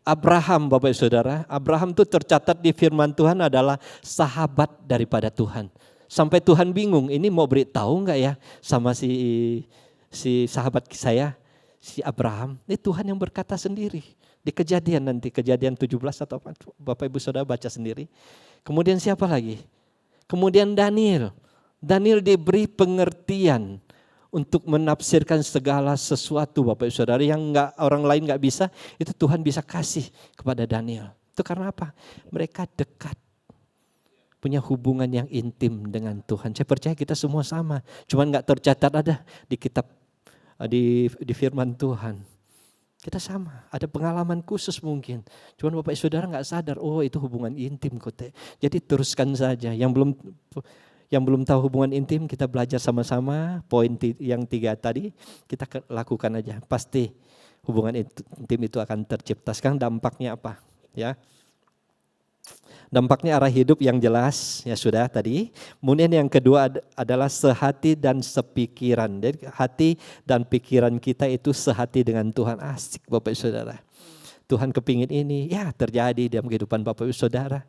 Abraham Bapak Ibu Saudara, Abraham itu tercatat di firman Tuhan adalah sahabat daripada Tuhan. Sampai Tuhan bingung, ini mau beritahu enggak ya sama si sahabat saya, si Abraham. Ini Tuhan yang berkata sendiri. Di Kejadian nanti, Kejadian 17 atau apa, Bapak Ibu Saudara baca sendiri. Kemudian siapa lagi? Kemudian Daniel. Daniel diberi pengertian untuk menafsirkan segala sesuatu Bapak Ibu Saudara yang orang lain enggak bisa, itu Tuhan bisa kasih kepada Daniel. Itu karena apa? Mereka dekat. Punya hubungan yang intim dengan Tuhan. Saya percaya kita semua sama. Cuman enggak tercatat ada di kitab, di firman Tuhan. Kita sama, ada pengalaman khusus mungkin. Cuman Bapak Saudara enggak sadar, oh itu hubungan intim kok. Jadi teruskan saja. Yang belum tahu hubungan intim, kita belajar sama-sama. Poin yang 3 tadi, kita lakukan aja. Pasti hubungan intim itu akan tercipta. Sekarang dampaknya apa? Ya. Dampaknya arah hidup yang jelas, ya sudah tadi. Kemudian yang kedua adalah sehati dan sepikiran. Jadi hati dan pikiran kita itu sehati dengan Tuhan. Asik Bapak Ibu Saudara. Tuhan kepingin ini, ya terjadi dalam kehidupan Bapak Ibu Saudara.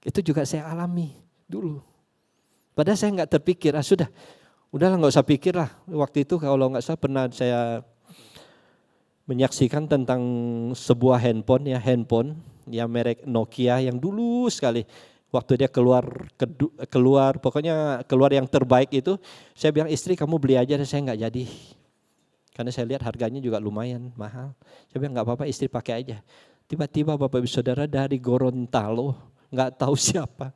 Itu juga saya alami dulu. Padahal saya nggak terpikir, udahlah nggak usah pikir lah. Waktu itu kalau nggak salah pernah saya menyaksikan tentang sebuah handphone ya merek Nokia yang dulu sekali. Waktu dia keluar pokoknya keluar yang terbaik itu, saya bilang istri kamu beli aja, dan saya nggak jadi. Karena saya lihat harganya juga lumayan mahal. Saya bilang nggak apa-apa istri pakai aja. Tiba-tiba Bapak Ibu Saudara dari Gorontalo, nggak tahu siapa.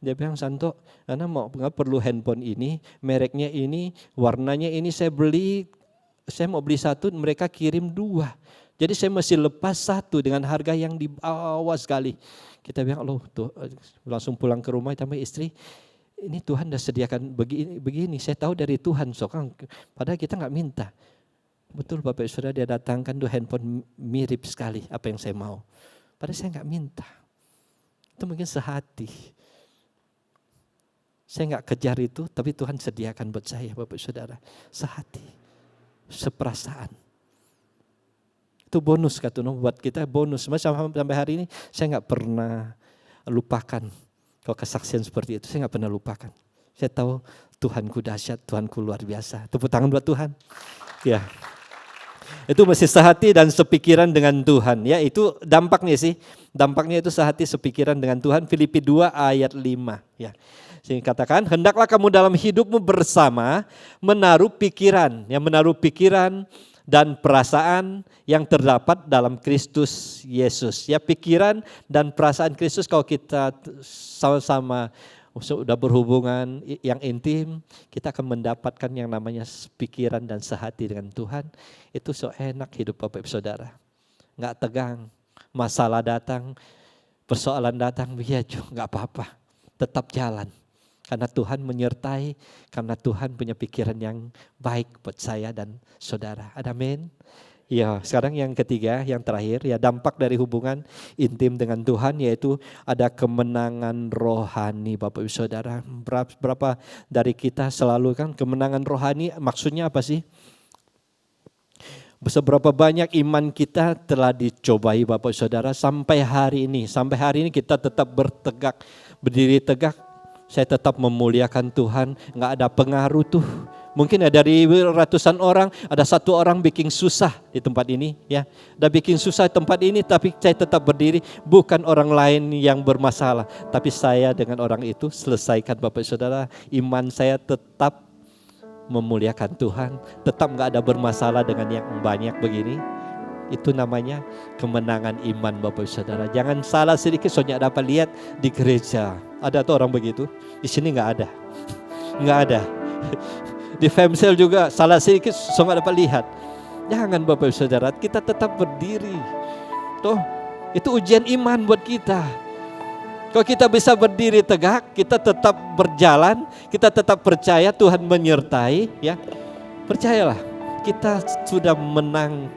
Dia bilang Santo, Ana nggak perlu handphone ini, mereknya ini, warnanya ini saya beli. Saya mau beli 1, mereka kirim 2. Jadi saya mesti lepas 1 dengan harga yang di bawah sekali. Kita bilang, loh tuh, langsung pulang ke rumah sama istri. Ini Tuhan sudah sediakan begini. Saya tahu dari Tuhan, padahal kita nggak minta. Betul Bapak Saudara, dia datangkan 2 handphone mirip sekali apa yang saya mau. Padahal saya nggak minta. Itu mungkin sehati. Saya nggak kejar itu, tapi Tuhan sediakan buat saya Bapak Saudara. Sehati. Seperasaan. Itu bonus kata buat kita, bonus. Sampai hari ini saya nggak pernah lupakan kalau kesaksian seperti itu. Saya nggak pernah lupakan. Saya tahu Tuhanku dahsyat, Tuhanku luar biasa. Tepuk tangan buat Tuhan. Ya, itu mesti sehati dan sepikiran dengan Tuhan. Ya, itu dampaknya sih. Dampaknya itu sehati sepikiran dengan Tuhan. Filipi 2 ayat 5. Ya. Sehingga katakan, hendaklah kamu dalam hidupmu bersama menaruh pikiran dan perasaan yang terdapat dalam Kristus Yesus. Ya, pikiran dan perasaan Kristus kalau kita sama-sama sudah berhubungan yang intim, kita akan mendapatkan yang namanya pikiran dan sehati dengan Tuhan. Itu so enak hidup Bapak Ibu Saudara. Enggak tegang, masalah datang, persoalan datang, ya enggak apa-apa, tetap jalan. Karena Tuhan menyertai, karena Tuhan punya pikiran yang baik buat saya dan saudara. Amin. Ya, sekarang yang ketiga, yang terakhir, ya dampak dari hubungan intim dengan Tuhan, yaitu ada kemenangan rohani Bapak Ibu Saudara. Berapa dari kita selalu kan kemenangan rohani, maksudnya apa sih? Seberapa banyak iman kita telah dicobai Bapak Ibu Saudara sampai hari ini kita tetap berdiri tegak. Saya tetap memuliakan Tuhan, nggak ada pengaruh tuh. Mungkin ada dari ratusan orang, ada 1 orang bikin susah di tempat ini, ya. Udah bikin susah tempat ini, tapi saya tetap berdiri. Bukan orang lain yang bermasalah, tapi saya dengan orang itu selesaikan Bapak Saudara. Iman saya tetap memuliakan Tuhan, tetap gak ada bermasalah dengan yang banyak begini. Itu namanya kemenangan iman Bapak Saudara. Jangan salah sedikit, soalnya dapat lihat di gereja. Ada tuh orang begitu, di sini gak ada. Gak ada. Di Femsel juga salah sedikit, soalnya dapat lihat. Jangan Bapak Saudara, kita tetap berdiri. Tuh, itu ujian iman buat kita. Kalau kita bisa berdiri tegak, kita tetap berjalan, kita tetap percaya Tuhan menyertai, ya. Percayalah, kita sudah menang.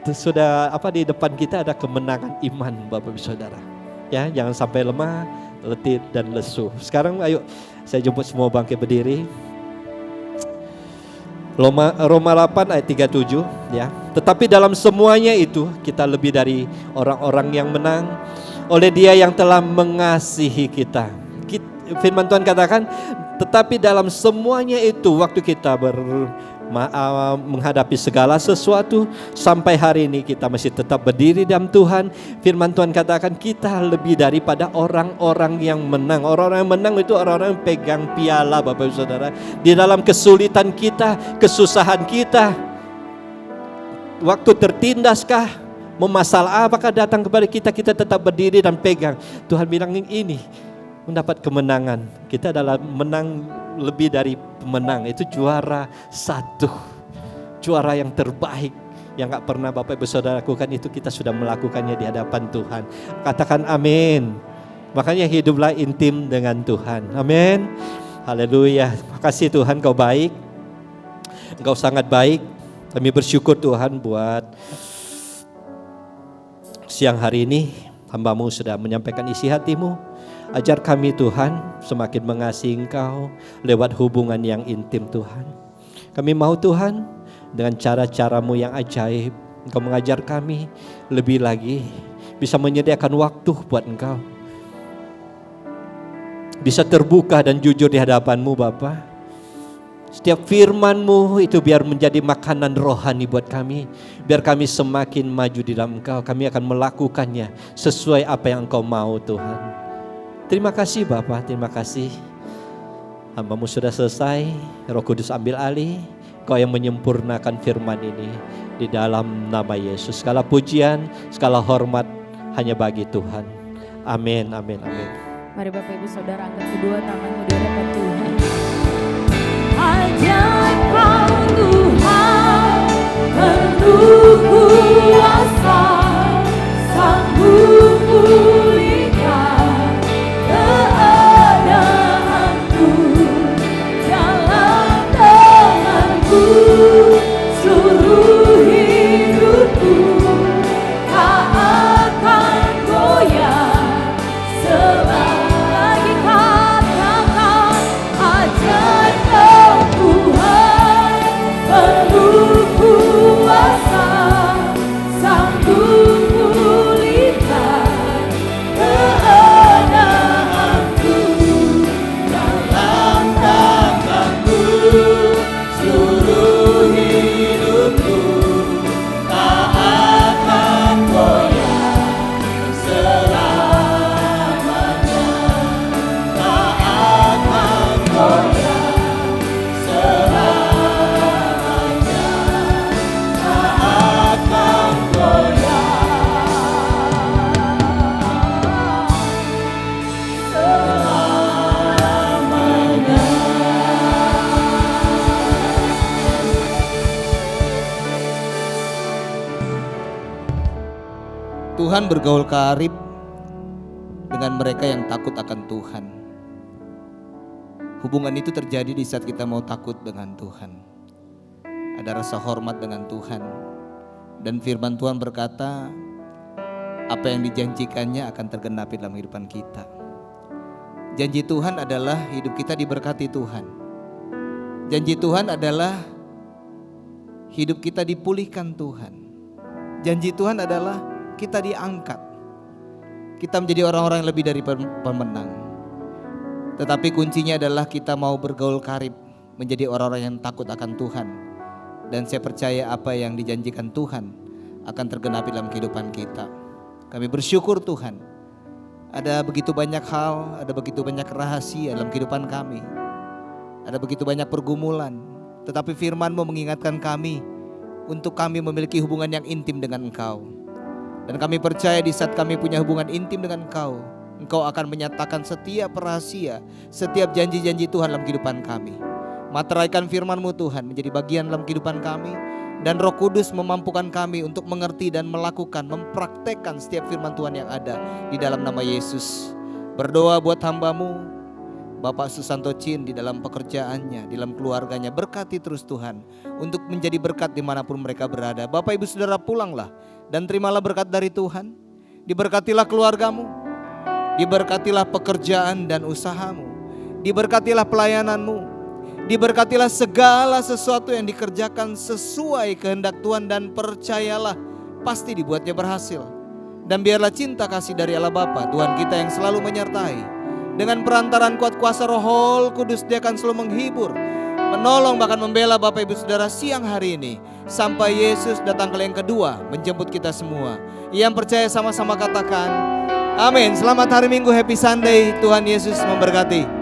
Sudah di depan kita ada kemenangan iman Bapak Ibu Saudara. Ya, jangan sampai lemah, letih dan lesu. Sekarang ayo saya jemput semua bangkit berdiri. Roma 8 ayat 37 ya. Tetapi dalam semuanya itu kita lebih dari orang-orang yang menang oleh Dia yang telah mengasihi kita. Firman Tuhan katakan, tetapi dalam semuanya itu waktu kita menghadapi segala sesuatu sampai hari ini kita masih tetap berdiri dalam Tuhan. Firman Tuhan katakan kita lebih daripada orang-orang yang menang. Orang-orang yang menang itu orang-orang yang pegang piala Bapak Ibu Saudara. Di dalam kesulitan kita, kesusahan kita, waktu tertindaskah, memasalah apakah datang kepada kita, kita tetap berdiri dan pegang. Tuhan bilang ini mendapat kemenangan. Kita adalah menang lebih dari pemenang. Itu juara satu, juara yang terbaik yang gak pernah Bapak Ibu Saudara lakukan. Itu kita sudah melakukannya di hadapan Tuhan. Katakan amin. Makanya hiduplah intim dengan Tuhan. Amin. Haleluya. Makasih Tuhan, Kau baik, Engkau sangat baik. Kami bersyukur Tuhan buat siang hari ini hamba-Mu sudah menyampaikan isi hati-Mu. Ajar kami Tuhan semakin mengasihi Engkau lewat hubungan yang intim Tuhan. Kami mau Tuhan dengan cara-cara-Mu yang ajaib, Engkau mengajar kami lebih lagi bisa menyediakan waktu buat Engkau. Bisa terbuka dan jujur di hadapan-Mu Bapa. Setiap firman-Mu itu biar menjadi makanan rohani buat kami. Biar kami semakin maju di dalam Engkau. Kami akan melakukannya sesuai apa yang Engkau mau Tuhan. Terima kasih Bapa, terima kasih. Hamba-Mu sudah selesai, Roh Kudus ambil alih. Kau yang menyempurnakan firman ini di dalam nama Yesus. Segala pujian, segala hormat hanya bagi Tuhan. Amin, amin, amin. Mari Bapak Ibu Saudara angkat kedua tanganmu di hadapan Tuhan. Ajaib Kau Tuhan, penuh kuasa, sanggup pulihkan keadaanku, jalan tanganku, seluruh hidupku, tak akan goyah selagi katakan ajaib Kau Tuhan, penuh kuasa, sanggup pulihkan keadaanku, dalam tanganmu, seluruh hidupku, tak akan goyah selamanya, tak akan goyah selamanya, tak akan goyah selamanya. Tuhan bergaul karib dengan mereka yang takut akan Tuhan. Hubungan itu terjadi di saat kita mau takut dengan Tuhan. Ada rasa hormat dengan Tuhan. Dan firman Tuhan berkata, apa yang dijanjikannya akan tergenapi dalam kehidupan kita. Janji Tuhan adalah hidup kita diberkati Tuhan. Janji Tuhan adalah hidup kita dipulihkan Tuhan. Janji Tuhan adalah kita diangkat. Kita menjadi orang-orang yang lebih dari pemenang. Tetapi kuncinya adalah kita mau bergaul karib, menjadi orang-orang yang takut akan Tuhan. Dan saya percaya apa yang dijanjikan Tuhan akan tergenapi dalam kehidupan kita. Kami bersyukur Tuhan. Ada begitu banyak hal, ada begitu banyak rahasia dalam kehidupan kami. Ada begitu banyak pergumulan. Tetapi firman-Mu mengingatkan kami untuk kami memiliki hubungan yang intim dengan Engkau. Dan kami percaya di saat kami punya hubungan intim dengan Engkau, Engkau akan menyatakan setiap rahasia, setiap janji-janji Tuhan dalam kehidupan kami. Materaikan firman-Mu Tuhan menjadi bagian dalam kehidupan kami. Dan Roh Kudus memampukan kami untuk mengerti dan melakukan, mempraktekkan setiap firman Tuhan yang ada di dalam nama Yesus. Berdoa buat hamba-Mu, Bapak Susanto Chin, di dalam pekerjaannya, di dalam keluarganya. Berkati terus Tuhan, untuk menjadi berkat dimanapun mereka berada. Bapak Ibu Saudara, pulanglah dan terimalah berkat dari Tuhan. Diberkatilah keluargamu, diberkatilah pekerjaan dan usahamu, diberkatilah pelayananmu, diberkatilah segala sesuatu yang dikerjakan sesuai kehendak Tuhan, dan percayalah pasti dibuatnya berhasil. Dan biarlah cinta kasih dari Allah Bapa, Tuhan kita yang selalu menyertai, dengan perantaran kuat kuasa Roh Kudus, Dia akan selalu menghibur, menolong, bahkan membela Bapak Ibu Saudara siang hari ini, sampai Yesus datang kali yang kedua menjemput kita semua. Yang percaya sama-sama katakan amin. Selamat hari Minggu, Happy Sunday. Tuhan Yesus memberkati.